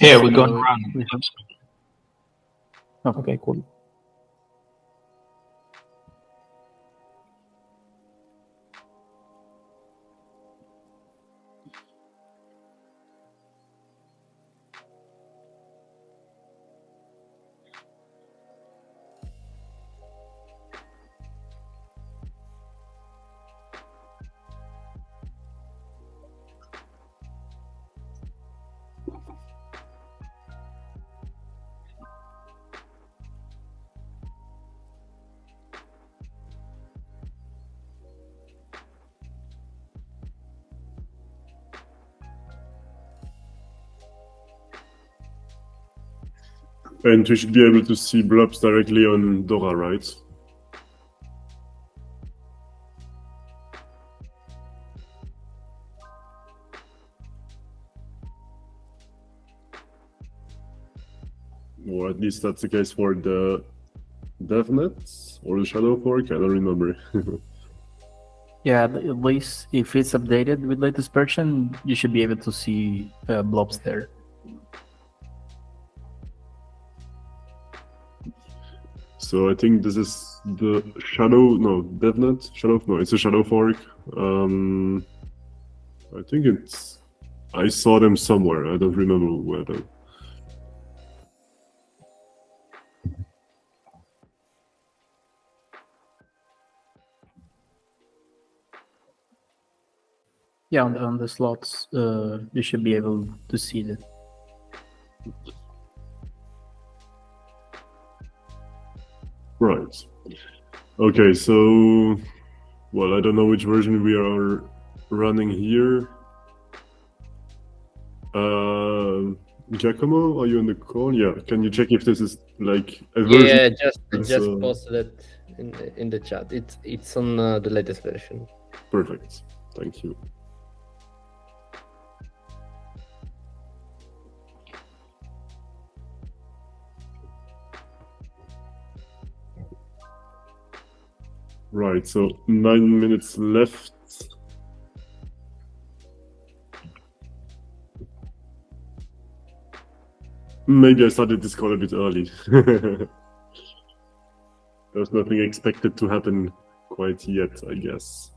Yeah, we're going around. We have Okay, cool. And we should be able to see blobs directly on Dora, right? Or at least that's the case for the DevNet or the Shadow fork, I don't remember. Yeah, at least if it's updated with latest version, you should be able to see blobs there. So I think this is the DevNet? It's a Shadow fork. I think I saw them somewhere, I don't remember where though. Yeah, on the slots, you should be able to see that. Right. Okay, so, well, I don't know which version we are running here. Giacomo, are you on the call? Yeah, can you check if this is like a version? Yeah, just posted it in the chat. It's on the latest version. Perfect, thank you. Right, so 9 minutes left. Maybe I started this call a bit early. There's nothing expected to happen quite yet, I guess.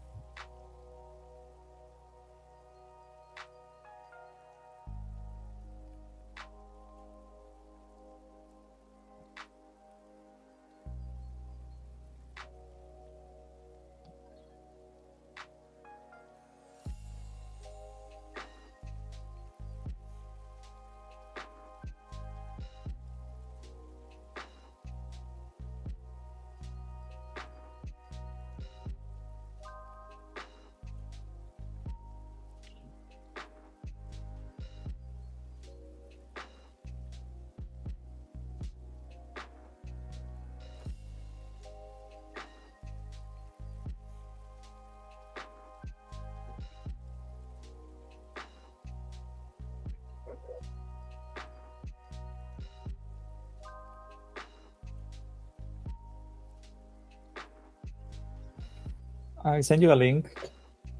I send you a link,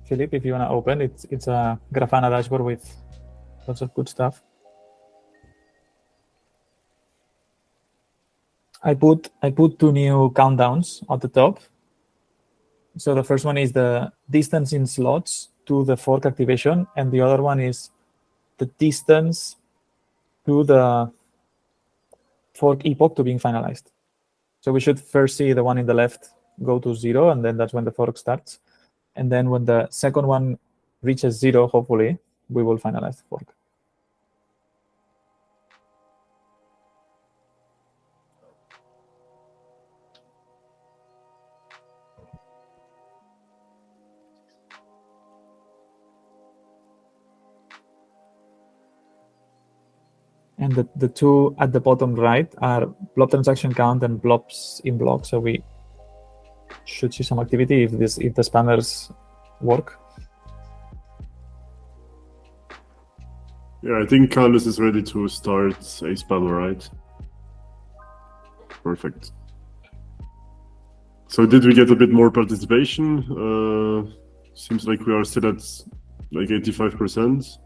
Philip, if you want to open. It's a Grafana dashboard with lots of good stuff. I put two new countdowns at the top. So the first one is the distance in slots to the fork activation, and the other one is the distance to the fork epoch to being finalized. So we should first see the one in the left go to 0, and then that's when the fork starts. And then when the second one reaches 0, hopefully, we will finalize the fork. And the two at the bottom right are blob transaction count and blobs in block. So we should see some activity if the spammers work. Yeah, I think Carlos is ready to start a spammer, right? Perfect. So did we get a bit more participation? Seems like we are still at like 85%.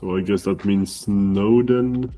So I guess that means no then.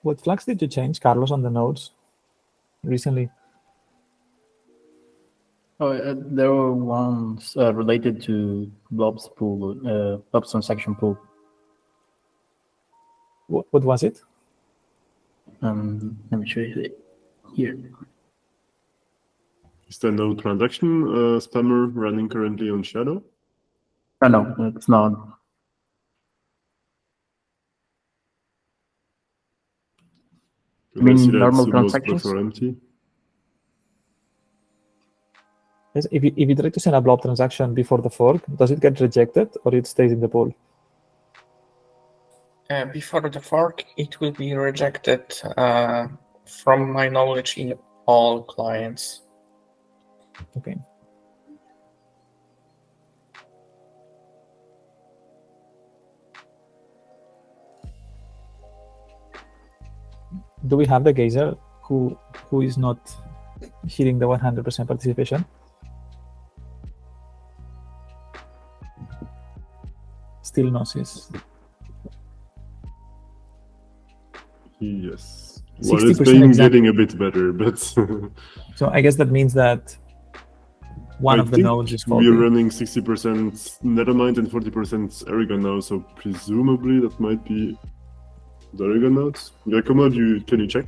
What flags did you change, Carlos, on the nodes recently? There were ones related to Blob's pool, Blob's transaction pool. What was it? Let me show you it here. Is there no transaction spammer running currently on Chiado? No, it's not. Because I see that normal most transactions? blocks are empty. Yes, if you try to send a blob transaction before the fork, does it get rejected or it stays in the pool? Before the fork, it will be rejected, from my knowledge, in all clients. Okay. Do we have the geyser who is not hitting the 100% participation? Still Gnosis. Yes. Well, it's 60% been exact. getting a bit better, but So I guess that means that one I of the think nodes is faulty. we're running 60% Nethermind and 40% Aragon now, so presumably that might be the Aragon nodes. Giacomo, can you check?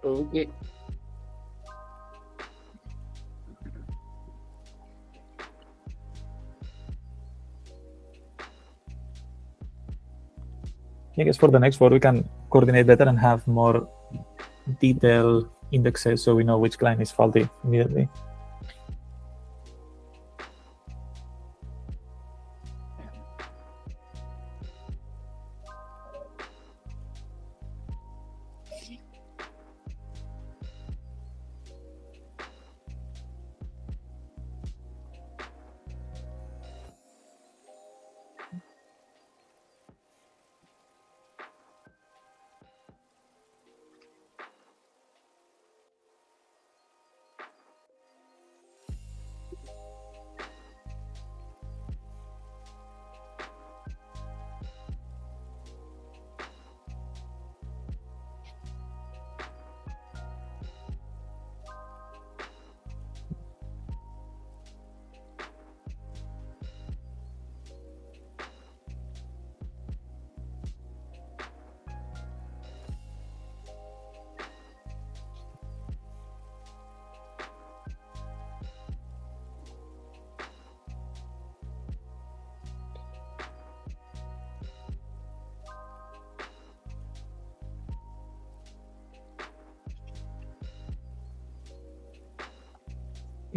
Okay. I guess for the next one, we can coordinate better and have more detailed indexes so we know which client is faulty immediately.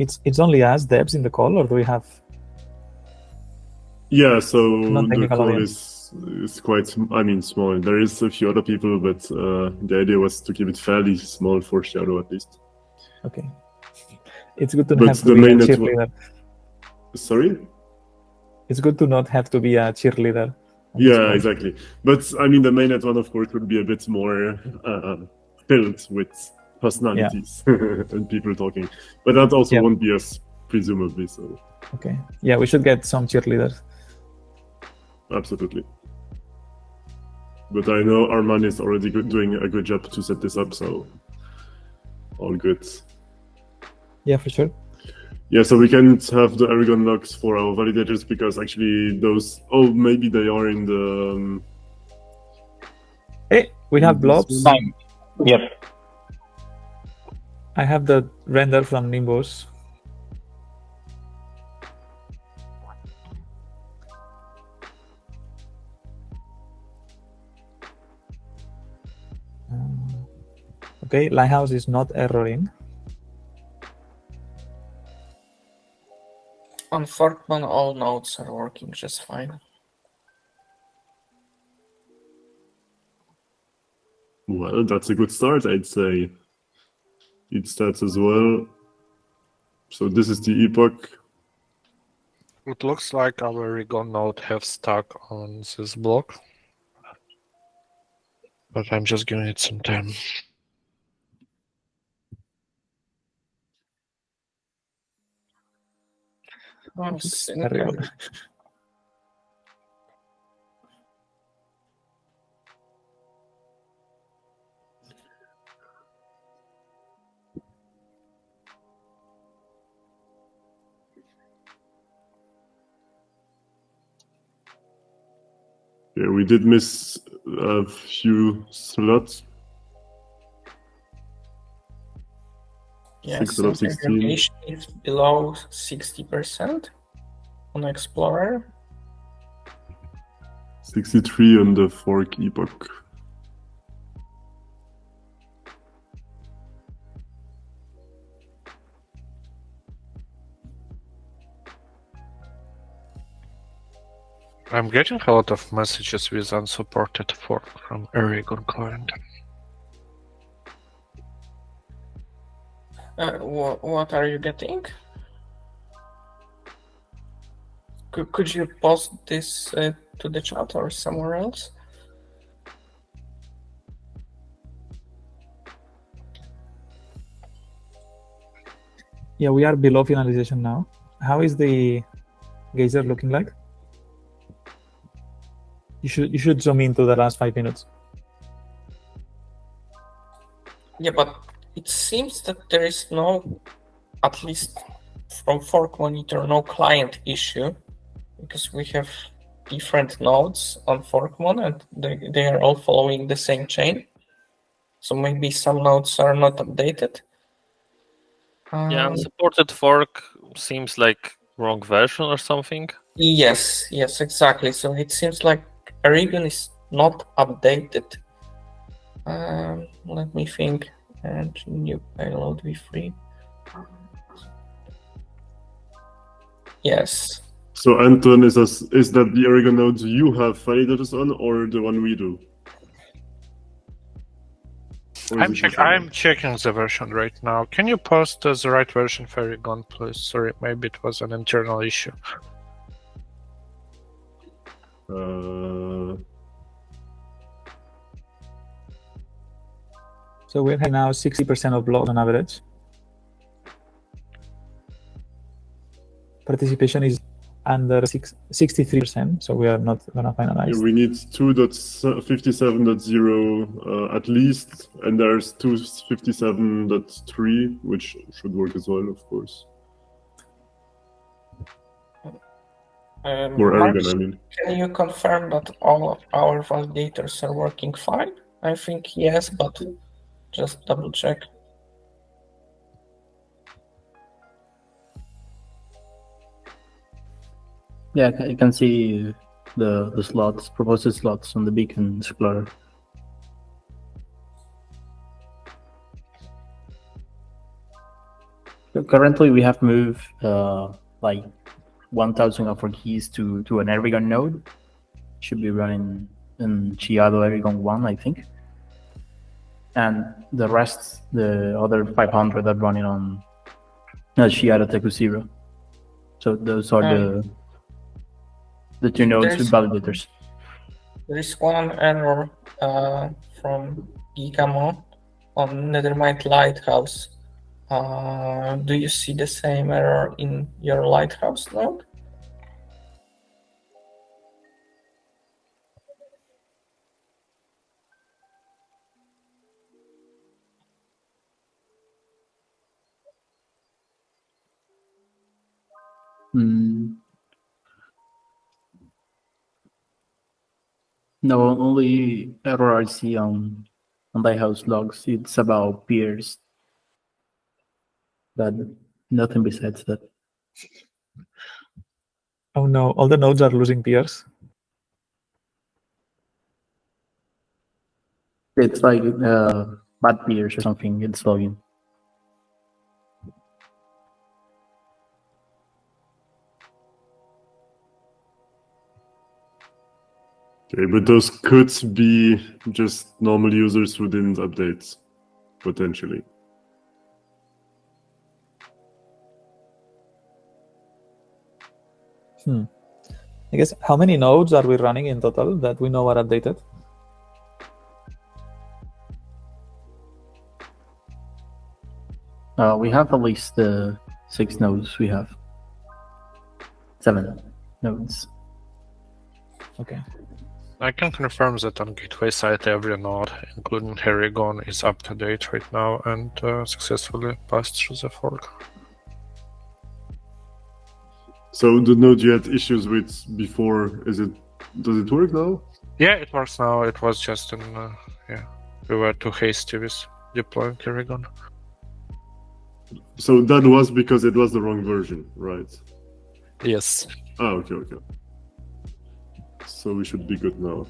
It's only us devs in the call, or do we have? Yeah, so the Non-technical call audience. is quite, small. There is a few other people, but the idea was to keep it fairly small for Chiado at least. Okay. It's good to But have to the be a main cheerleader. Sorry? It's good to not have to be a cheerleader. on this Yeah, call. exactly. But the mainnet one, of course, would be a bit more filled with personalities and people talking. But that also Yeah. won't be us, presumably. So Okay. Yeah, we should get some cheerleaders. absolutely. But I know Arman is already doing a good job to set this up, so all good. Yeah, for sure. Yeah, so we can't have the Aragon logs for our validators because actually those... Oh, maybe they are in the... Hey, we have blobs. Yep. I have the render from Nimbus. Okay, Lighthouse is not erroring. On Forkman, all nodes are working just fine. Well, that's a good start, I'd say. It starts as well. So this is the epoch. It looks like our Rigon node have stuck on this block. But I'm just giving it some time. Oh, Terrible. Yeah, we did miss a few slots. Yes, 6 out of 16. aggregation is below 60% on Explorer. 63 on the fork epoch. I'm getting a lot of messages with unsupported fork from Rigon client. What are you getting? Could you post this to the chat or somewhere else? Yeah, we are below finalization now. How is the geyser looking like? You should zoom into the last 5 minutes. Yeah, but it seems that there is no, at least from Fork Monitor, no client issue, because we have different nodes on Forkmon and they are all following the same chain. So maybe some nodes are not updated. Yeah, unsupported fork seems like wrong version or something. Yes, exactly. So it seems like Aragon is not updated. Let me think. And new payload v3. Yes. So Anton, is that the Aragon nodes you have validators on, or the one we do? Or is it I'm checking the version right now. Can you post the right version for Rigon, please? Sorry, maybe it was an internal issue. So we're having now 60% of blocks on average. Participation is under 63%, so we are not gonna finalize. We need 2.57.0 at least, and there's 2.57.3, which should work as well, of course. Or Aragon, I mean. Can you confirm that all of our validators are working fine? I think yes, but just double check. Yeah, you can see the slots, proposed slots on the beacon explorer. So currently, we have moved like 1,000 of our keys to an Eragon node. Should be running in Chiado Eragon 1, I think. And the rest, the other 500 are running on Chiado Teku 0. So those are the two nodes with validators. There is one error from Gigamo on Nethermind Lighthouse. Do you see the same error in your Lighthouse node? No, only error I see on Lighthouse logs. It's about peers, but nothing besides that. Oh no, all the nodes are losing peers. It's like bad peers or something. It's logging. Okay, but those could be just normal users who didn't update, potentially. I guess how many nodes are we running in total that we know are updated? We have at least 6 nodes. We have 7 nodes. Okay. I can confirm that on gateway side, every node, including Eragon, is up to date right now and successfully passed through the fork. So the node you had issues with before, does it work now? Yeah, it works now. It was just we were too hasty with deploying Eragon. So that was because it was the wrong version, right? Yes. Ah, okay. So we should be good now.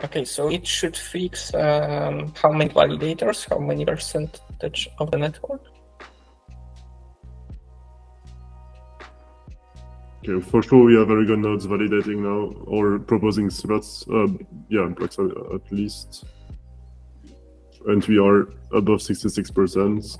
Okay, so it should fix how many validators, how many percentage of the network? Okay, for sure we have very good nodes validating now, or proposing slots, blocks at least. And we are above 66%.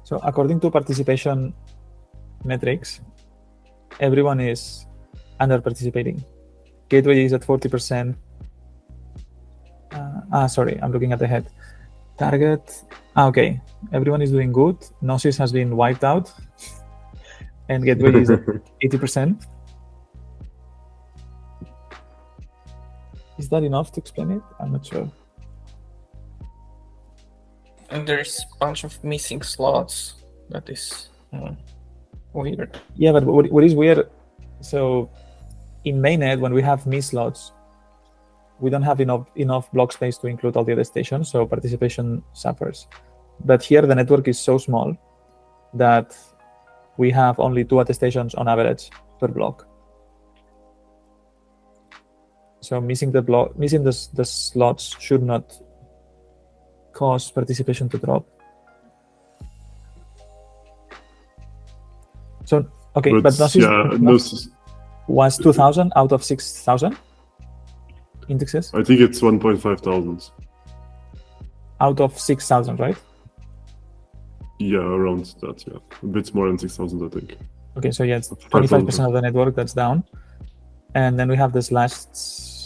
So according to participation metrics, everyone is under participating. Gateway is at 40%. Sorry, I'm looking at the head. Target. Okay, everyone is doing good. Gnosis has been wiped out, and Gateway is at 80%. Is that enough to explain it? I'm not sure. And there's a bunch of missing slots. That is weird. Yeah, but what is weird? So in mainnet, when we have miss slots, we don't have enough block space to include all the other stations, so participation suffers. But here the network is so small that we have only 2 attestations on average per block. So missing the slots should not cause participation to drop. So okay, but Gnosis was 2,000 out of 6,000 indexes. I think it's 1,500 out of 6,000, right? Yeah, around that. Yeah, a bit more than 6,000, I think. Okay, so yeah, it's 25% of the network that's down, and then we have this last.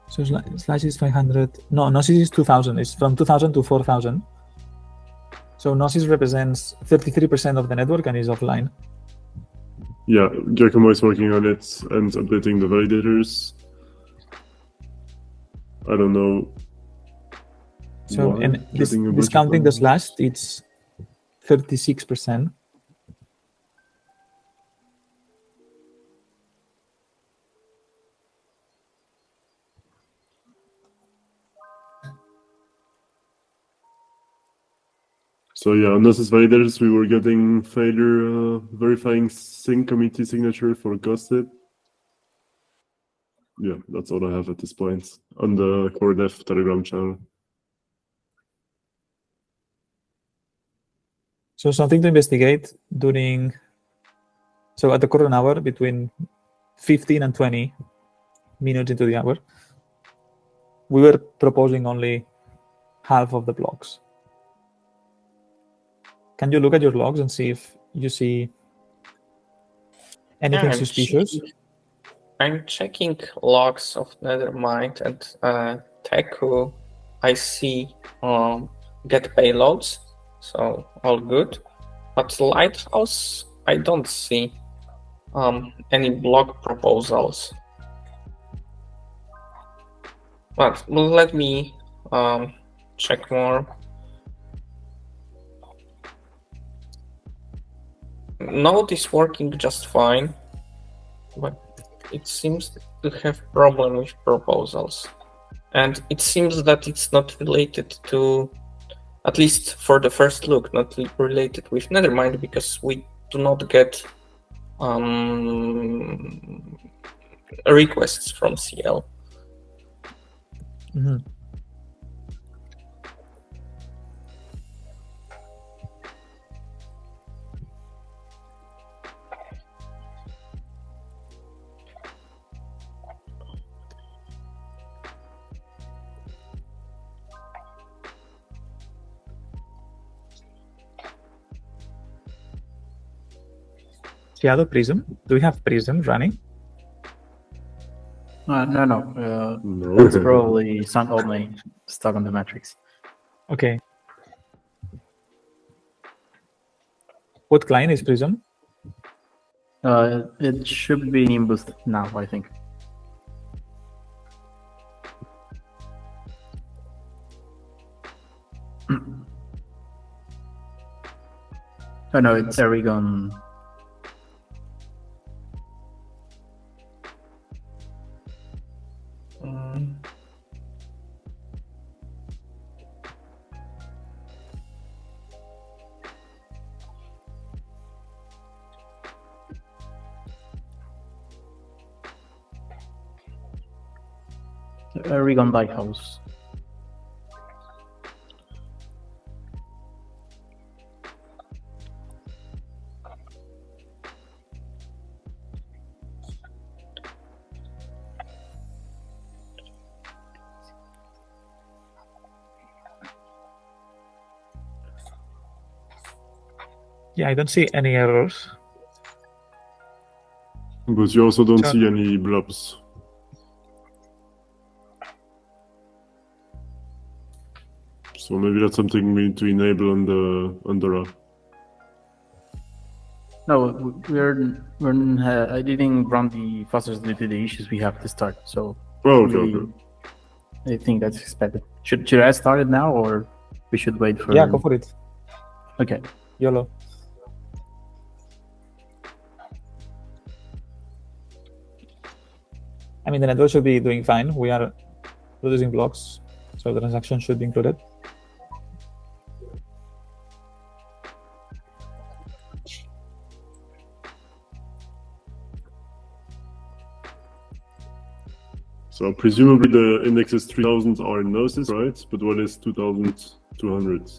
So Slash is 500. No, Gnosis is 2,000. It's from 2,000 to 4,000. So Gnosis represents 33% of the network and is offline. Yeah, Giacomo is working on it and updating the validators. I don't know. So, Why? and Getting a bunch of discounting the items. slashed, it's 36%. So yeah, on Gnosis validators, we were getting failure verifying sync community signature for Ghosted. Yeah, that's all I have at this point on the core dev Telegram channel. So something to investigate during, so at the current hour, between 15 and 20 minutes into the hour, we were proposing only half of the blocks. Can you look at your logs and see if you see anything Yeah, suspicious? I'm checking logs of Nethermind and Teku. I see get payloads, so all good. But Lighthouse, I don't see any block proposals. But let me check more. Node is working just fine, but it seems to have problem with proposals. And it seems that it's not related to, at least for the first look, not related with Nethermind, because we do not get requests from CL. Mm-hmm. Chiado, Prism? Do we have Prism running? No. No. That's probably Sun only stuck on the matrix. Okay. What client is Prism? It should be Nimbus now, I think. Oh no, it's Aragon. Aragon Lighthouse. Yeah, I don't see any errors. But you also don't So- see any blobs. So maybe that's something we need to enable on the RA. No, I didn't run the fastest due to the issues we have to start. So Oh, okay. I think that's expected. Should I start it now, or we should wait for? Yeah, go for it. Okay. YOLO. I mean, the network should be doing fine. We are producing blocks, so the transaction should be included. So presumably the indexes 3000 are in Gnosis, right? But what is 2200?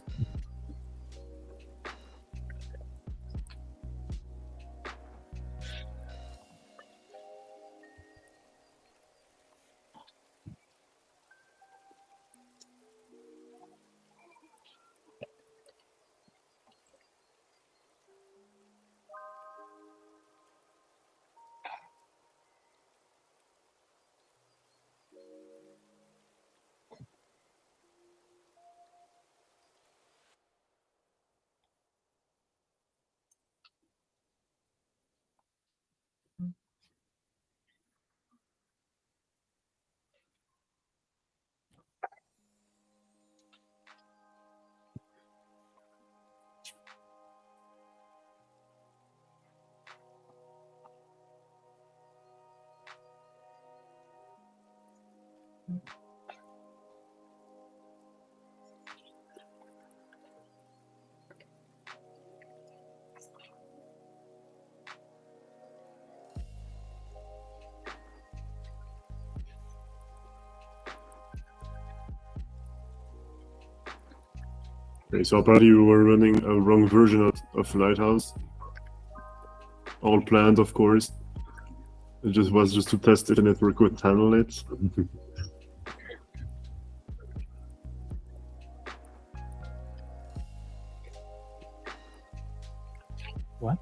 Okay, so apparently we were running a wrong version of Lighthouse. All planned, of course. It just was just to test if the network would handle it. What?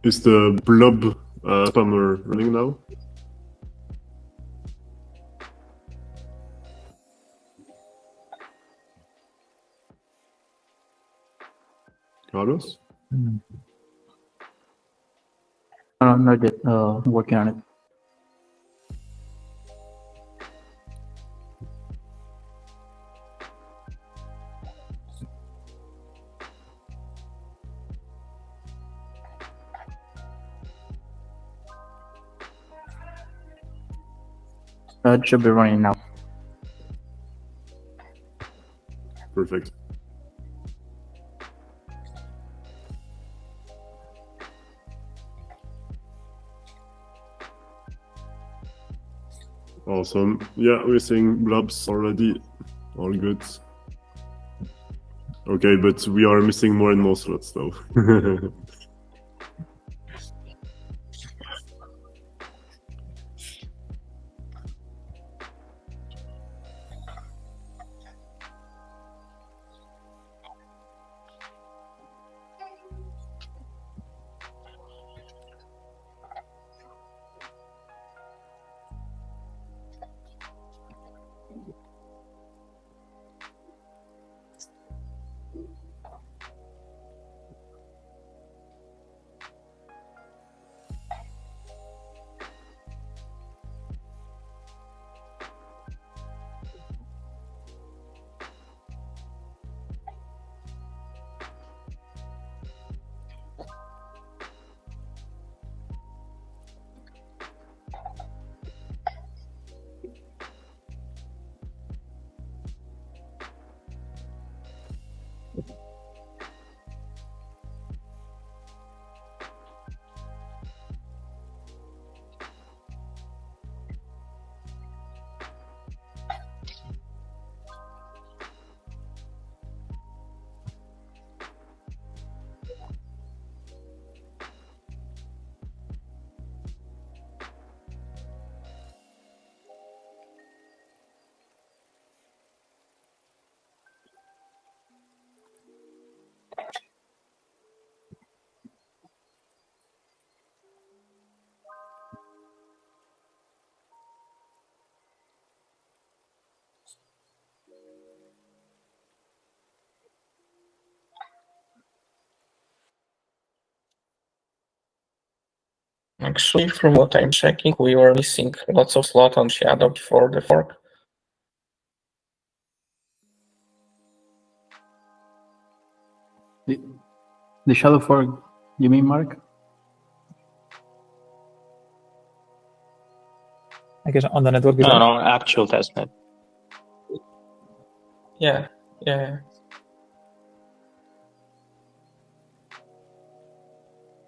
Is the Blob spammer running now? Carlos? No, not yet. Working on it. It should be running now. Perfect. Awesome. Yeah, we're seeing blobs already. All good. Okay, but we are missing more and more slots though. Actually, from what I'm checking, we were missing lots of slots on Chiado before the fork. The shadow fork, you mean, Mark? I guess on the network. No, actual testnet. Yeah, yeah.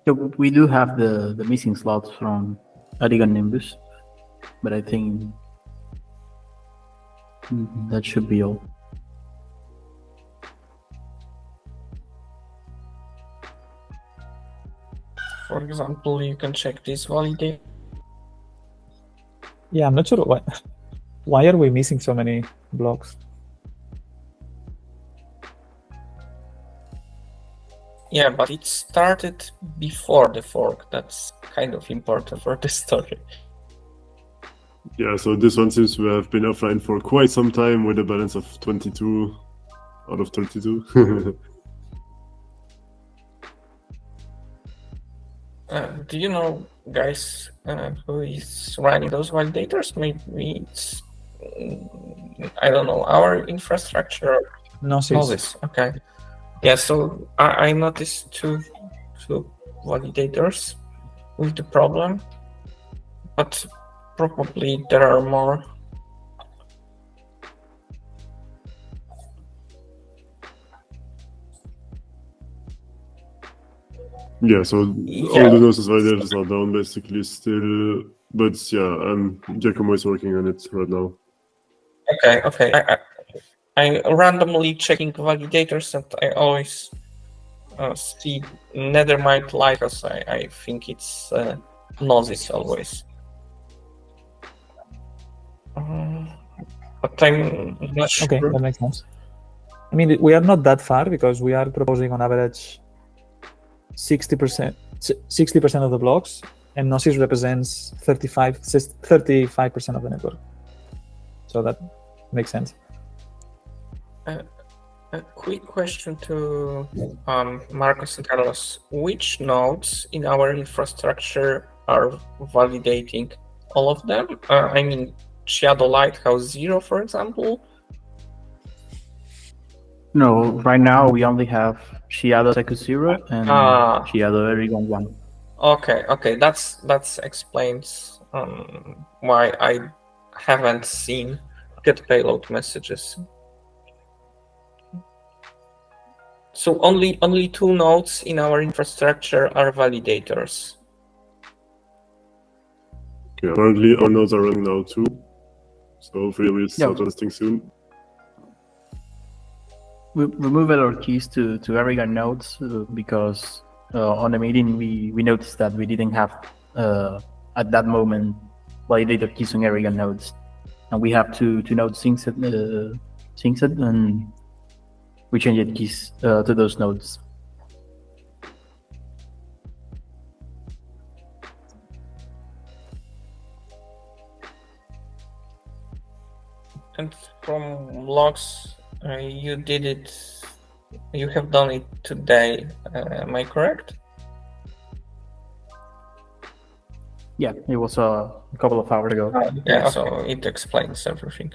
So we do have the missing slots from Adigan Nimbus, but I think that should be all. For example, you can check this validate. Yeah, I'm not sure why are we missing so many blocks. Yeah, but it started before the fork. That's kind of important for the story. Yeah, so this one seems to have been offline for quite some time with a balance of 22 out of 32. Do you know, guys, who is running those validators? Maybe it's, I don't know, our infrastructure. Gnosis. Gnosis. Okay. Yeah, so I noticed two validators with the problem, but probably there are more. Yeah, so all the Gnosis validators are down basically still, but yeah, Giacomo is working on it right now. Okay. I randomly checking validators and I always see Nethermind light because I think it's Gnosis always. But I'm not sure. Okay, that makes sense. I mean, we are not that far because we are proposing on average 60% of the blocks, and Gnosis represents 35% of the network. So that makes sense. A quick question to Marcos and Carlos. Which nodes in our infrastructure are validating? All of them? I mean, Chiado Lighthouse 0, for example? No, right now we only have Chiado Secu 0 and Chiado Erigon 1. Okay, that explains why I haven't seen get payload messages. So only two nodes in our infrastructure are validators. Okay, apparently our nodes are running now too, so hopefully we'll start testing soon. We moved our keys to Erigon nodes because on the meeting we noticed that we didn't have at that moment validator keys on Erigon nodes, and we have two nodes synced, and we changed keys to those nodes. And from logs, you did it. You have done it today. Am I correct? Yeah, it was a couple of hours ago. Yeah, so it explains everything.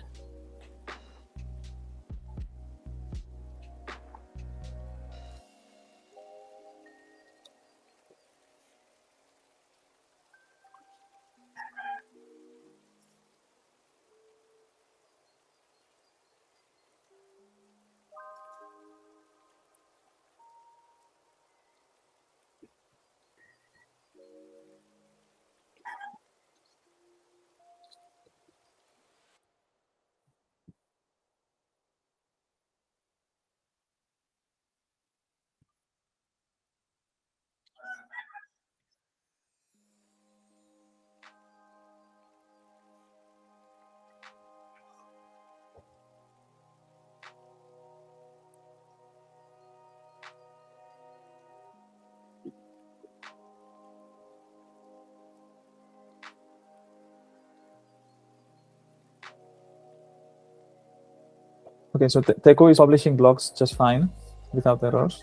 Okay, so Teco is publishing blocks just fine without errors.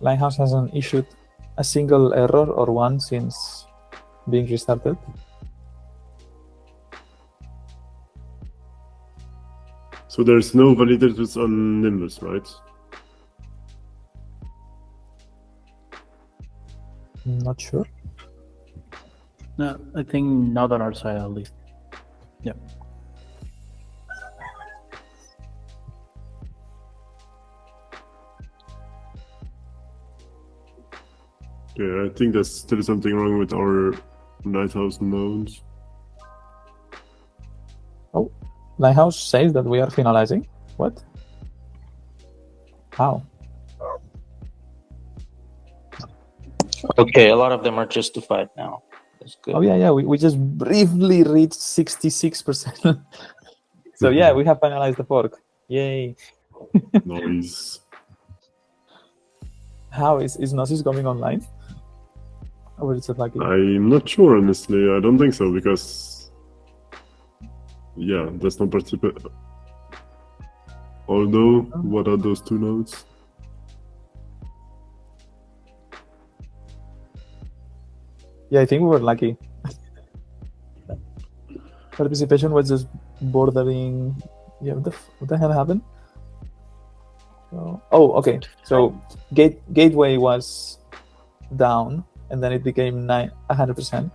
Lighthouse hasn't issued a single error or one since being restarted. So there's no validators on Nimbus, right? Not sure. No, I think not on our side at least. Yeah. Yeah, I think there's still something wrong with our Lighthouse nodes. Oh, Lighthouse says that we are finalizing. What? How? Okay, a lot of them are justified now. That's good. Oh yeah. We just briefly reached 66%. So yeah, we have finalized the fork. Yay! Noise. How is Gnosis coming online? Or is it lucky? I'm not sure, honestly. I don't think so because, yeah, there's no participant. Although, what are those two nodes? Yeah, I think we were lucky. Participation was just bordering. Yeah, what the hell happened? Oh, okay. So gateway was down, and then it became 100%.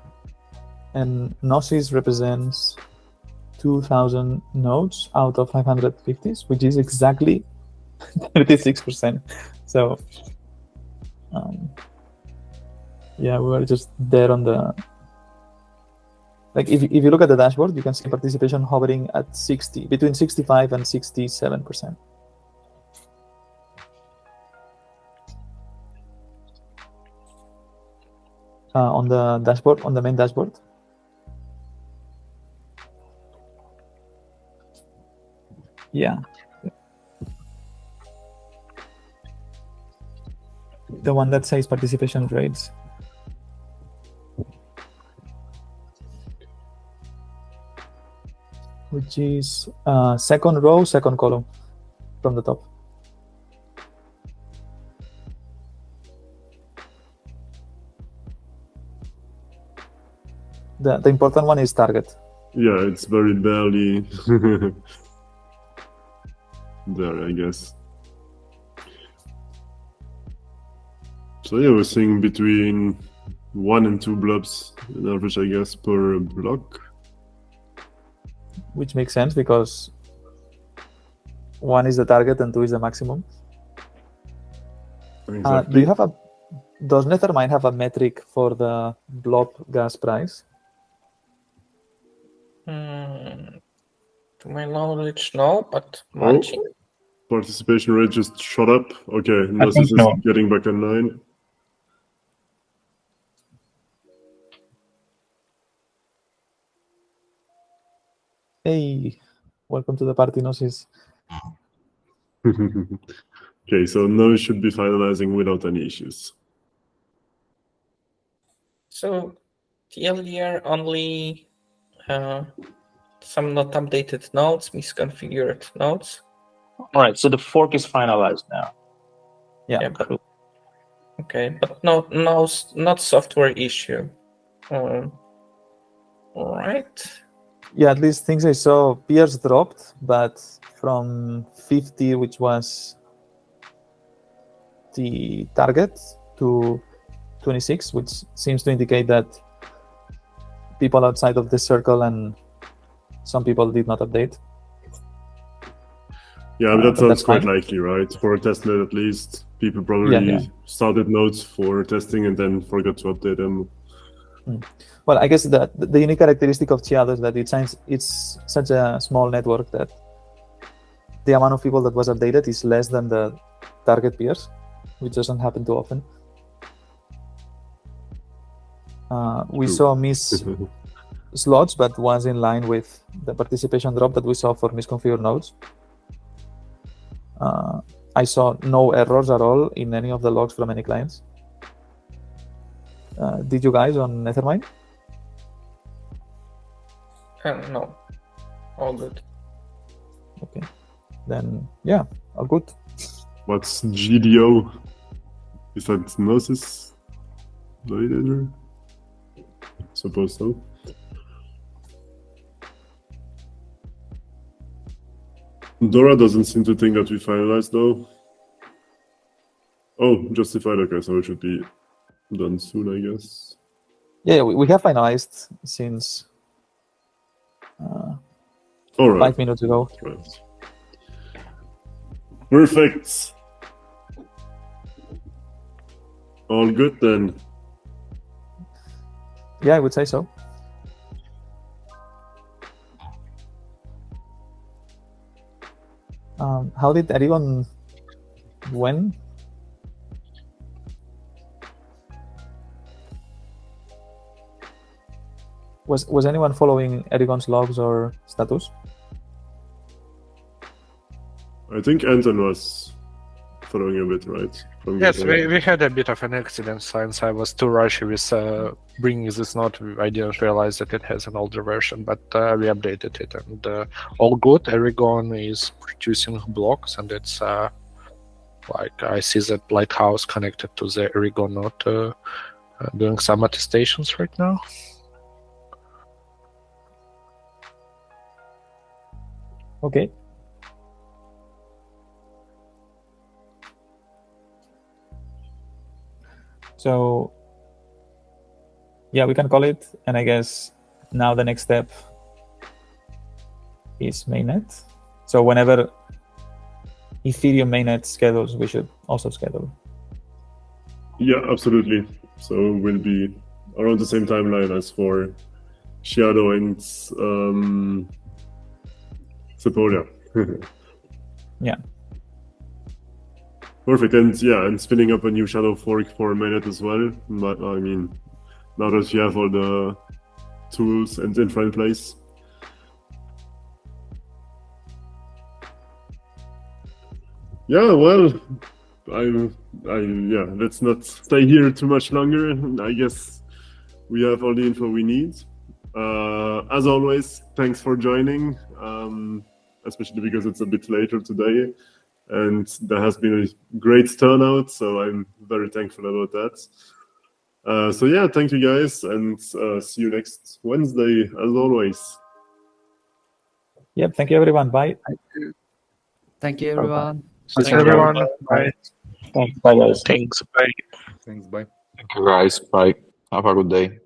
And Gnosis represents 2,000 nodes out of 550s, which is exactly 36%. So, yeah, we were just there on the. Like if you look at the dashboard, you can see participation hovering at 60, between 65 and 67%. On the dashboard, on the main dashboard. Yeah. The one that says participation rates. Which is second row, second column from the top. The important one is target. Yeah, it's very barely there, I guess. So yeah, we're seeing between 1 and 2 blobs on average, I guess, per block. Which makes sense because 1 is the target and 2 is the maximum. Exactly. Do you have does Nethermind have a metric for the blob gas price? To my knowledge, no, but munching. Participation rate just shot up. Okay, think Gnosis is no. getting back online. Hey, welcome to the party, Gnosis. Okay, so now it should be finalizing without any issues. So TLDR only some not updated nodes, misconfigured nodes. All right, so the fork is finalized now. Yeah. But, okay, but not software issue. All right. Yeah, at least things I saw, peers dropped, but from 50, which was the target, to 26, which seems to indicate that people outside of this circle and some people did not update. Yeah, but that But sounds that's quite fine. likely, right? For a testnet, at least, people probably Yeah. started nodes for testing and then forgot to update them. Well, I guess that the unique characteristic of Chiado is that it's such a small network that the amount of people that was updated is less than the target peers, which doesn't happen too often. We True. saw miss slots, but was in line with the participation drop that we saw for misconfigured nodes. I saw no errors at all in any of the logs from any clients. Did you guys on Nethermind? No, all good. Okay, then yeah, all good. What's GDO? Is that Gnosis validator? Suppose so. Dora doesn't seem to think that we finalized though. Oh, justified. Okay, so it should be done soon, I guess. Yeah, we have finalized since All right. 5 minutes ago. Right. Perfect. All good then. Yeah, I would say so. How did Erigon win? Was anyone following Erigon's logs or status? I think Anton was following a bit, right? Yes, the- we had a bit of an accident since I was too rushy with bringing this node. I didn't realize that it has an older version, but we updated it, and all good. Erigon is producing blocks, and it's like I see that lighthouse connected to the Erigon node doing some attestations right now. Okay. So, yeah, we can call it. And I guess now the next step is mainnet. So whenever Ethereum mainnet schedules, we should also schedule. Yeah, absolutely. So we'll be around the same timeline as for Chiado and Sepolia. Yeah. Perfect. And spinning up a new shadow fork for mainnet as well. But I mean, now that you have all the tools and infra in place. Yeah, well, let's not stay here too much longer. I guess we have all the info we need. As always, thanks for joining, especially because it's a bit later today. And there has been a great turnout, so I'm very thankful about that. So yeah, thank you guys, and see you next Wednesday, as always. Yep. Thank you, everyone. Bye. Thank you, everyone. Thanks, everyone. Bye. Bye, guys. Thanks. Bye. Thanks. Bye. Thank you guys. Bye. Have a good day.